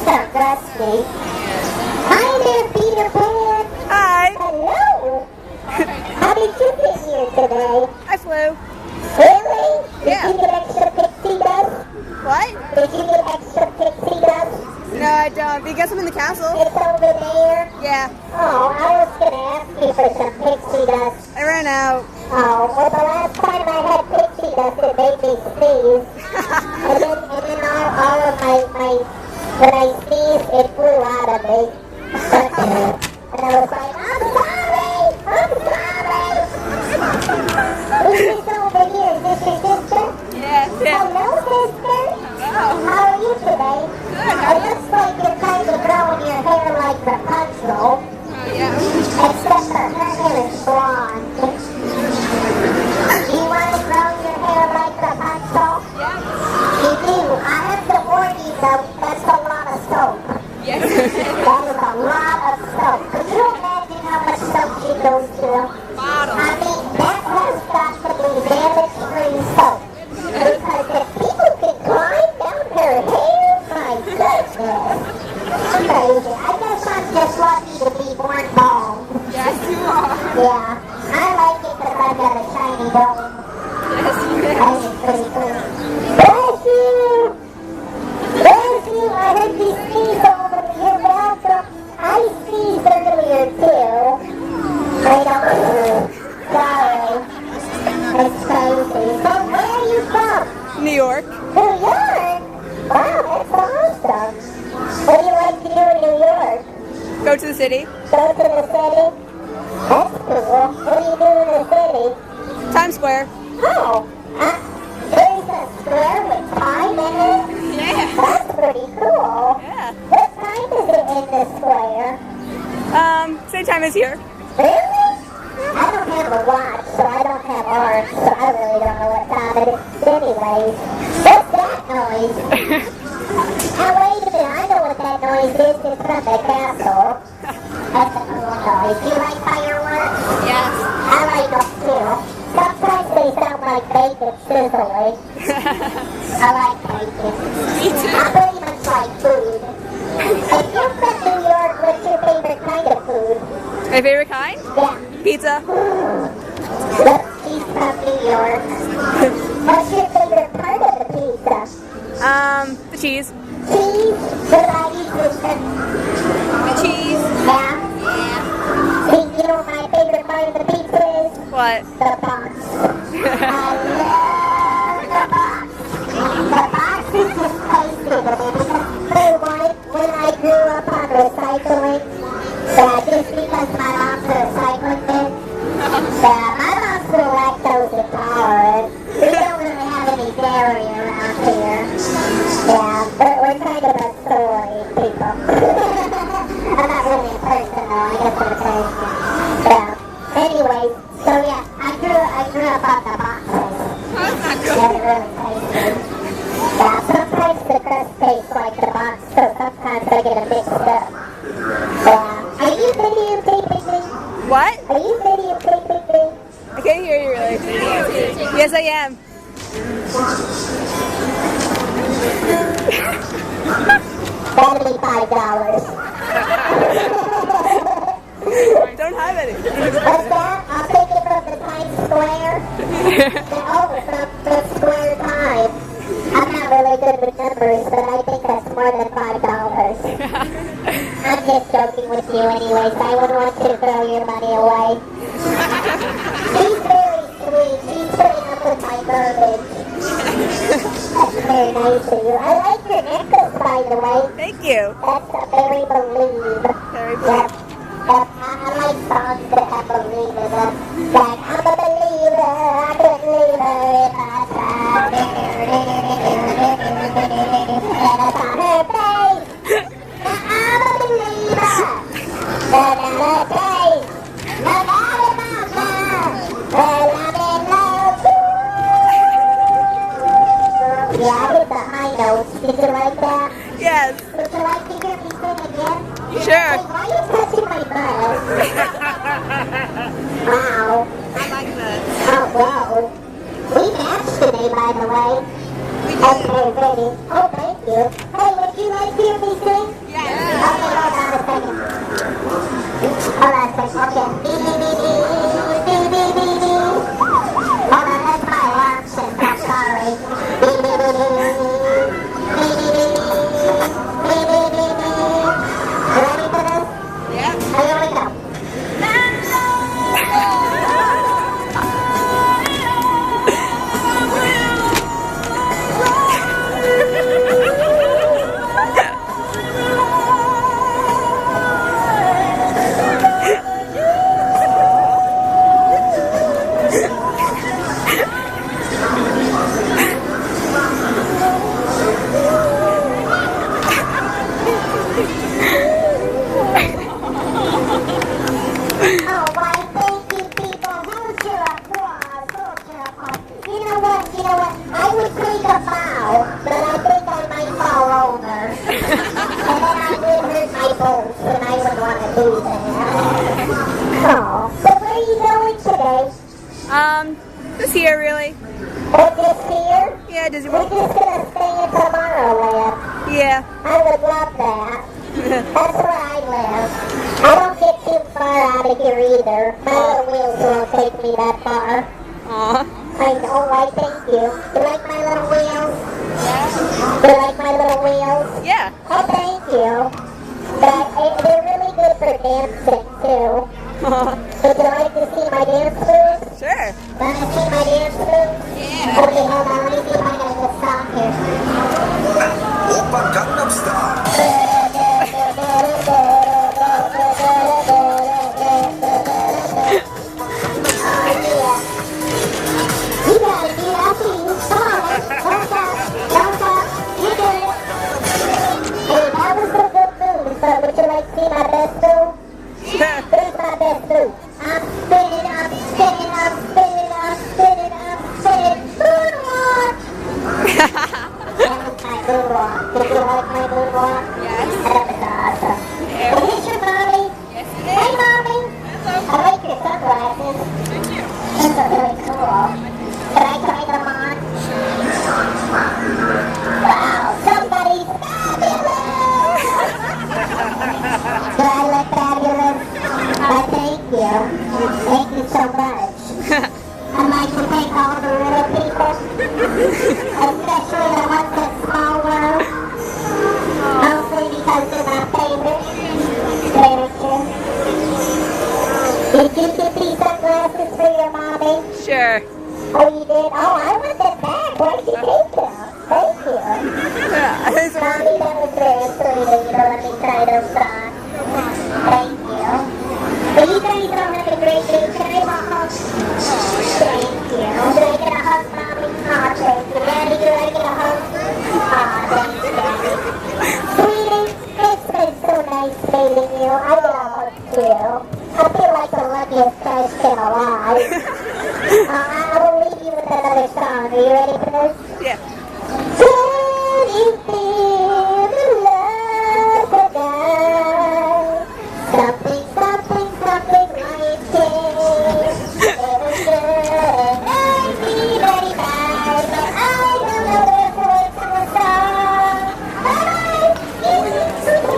so dusty. Hi there, Peter Pan. Hi. Hello. How did you get here today? I flew. Really? Yeah. Did you get extra pixie dust? What? Did you get extra pixie dust? No, I don't. But you guess I'm in the castle? It's over there. Yeah. Oh, I was going to ask you for some pixie dust. I ran out. Oh, well, the last time I had pixie dust, it made me sneeze. and then all of when I sneezed, it flew out of me. And I was like, I'm sorry! I'm sorry! Who's this over here? Is this your sister? Yeah. Hello, sister. Hello. How are you today? Good. It looks like you're kind of growing your hair like Rapunzel. Oh, yeah. Except for her hair is blonde. Do you want to grow your hair like Rapunzel? Yeah. You do. I have to warn you though, that's a lot of soap. Yes. That is a lot of soap. Could you imagine how much soap she goes through? Bottom. I mean, that has got to be damage-free soap. Because if people can climb down her hair, my goodness. Crazy. I guess I'm just lucky to be born bald. Yes, you are. Yeah. I like it because I've got a shiny dome. Yes, you That is pretty cool. Bless you! Bless you! I heard you sneeze over me. You're welcome. I sneezed earlier too. I don't. Sorry. It's crazy. So where are you from? New York. New York? Wow, that's awesome. What do you like to do in New York? Go to the city. Go to the city? That's cool. What do you do in the city? Times Square. Oh, there's a square with time in it? Yeah. That's pretty cool. Yeah. What time is it in the square? Same time as here. Really? I don't have a watch, so I don't have arms, so I really don't know what time it is. Anyways, what's that noise? Now wait a minute, I know what that noise is. It's from the castle. That's a cool noise. Do you like fireworks? Yes. I like them too. Sometimes they sound like bacon sizzling. I like bacon. Me too. I pretty much like food. If you're from New York, what's your favorite kind of food? My favorite kind? Yeah. Pizza. Look, she's from New York. What's your favorite part of the pizza? The cheese. Cheese? What I eat with The cheese. Yeah? Yeah. See, you know what my favorite part of the pizza is? What? The box. I love the box. The box is just tasty to me because when I grew up on recycling, just because my mom's a recycling bin, my mom's still lactose intolerant. We don't really have any dairy around here. Yeah, we're kind of a soy people. I'm not really a person though, I guess I'm a person. Yeah. Anyways, so yeah, I grew up on the boxes. That's not good. They're really tasty. Yeah, sometimes the crust tastes like the box, so sometimes I get it mixed up. Yeah. Are you videotaping me? What? Are you videotaping me? I can't hear you really. Yes, I am. $75. Don't have any. What's that? I'll take it from the Times Square. From the Square Time. I'm not really good with numbers, but I think that's more than $5. I'm just joking with you anyways. I wouldn't want you to throw your money away. She's very sweet. She's putting up with my garbage. That's very nice of you. I like your necklace, by the way. Thank you. That's a very believe. Very Yep. good. I like songs that have believe in them. Like, I'm a believer, I could leave her if I tried. And I saw her face. Now I'm a believer. And I'm a face. No matter my love. Well, I'm in love too. Yeah, I hit the high notes. Did you like that? Yes. Would you like to hear me sing again? Sure. Hey, why are you touching my butt? Wow. I like that. Oh, wow. We matched today, by the way. Okay, ready. Oh, thank you. Hey, would you like to hear me sing? love that. That's where I live. I don't get too far out of here either. My little wheels won't take me that far. Aw. I know, right? Thank you. You like my little wheels? Yeah. You like my little wheels? Yeah. Oh, thank you. But they're really good for dancing, too. Would you like to see my dance moves? Sure. Want to see my dance moves? Yeah. Okay, hold on. Let me see if I got a good song here. Oppa Gangnam Style. You got it, dude. I see you. Come on, man. Don't stop. Don't stop. You do it. Hey, that was some good moves, but would you like to see my best move? Sure. Here's my best move. I'm spinning, I'm spinning, I'm spinning, I'm spinning, I'm spinning. Moonwalk! That was my moonwalk. Did you like my moonwalk? Yes. That was awesome. Yeah. Is this your mommy? Yes, it Hey, is. mommy. I like your sunglasses. Thank you. Those are really cool. Can I try them on? Wow, somebody's fabulous! Do I look fabulous? Thank you. Thank you so much. I'd like to thank all the little people, especially the ones in small world. Mostly because they're my favorite. Very true. Did you get these sunglasses for your mommy? Sure. Oh, you did? Oh, I want them back. Why'd you take them? Thank you. Yeah. It's Mommy, that was very sweet of you to let me try those on. Thank you. But you guys all have a great day. Can I have a hug? Thank you. Did I get a hug, Mommy? Aw, thank you. Daddy, did I get a hug? Aw, thanks, Daddy. Sweetie, it's been so nice meeting you. I get a hug, too. I feel like the luckiest person alive. I will leave you with another song. Are you ready for this? Yeah.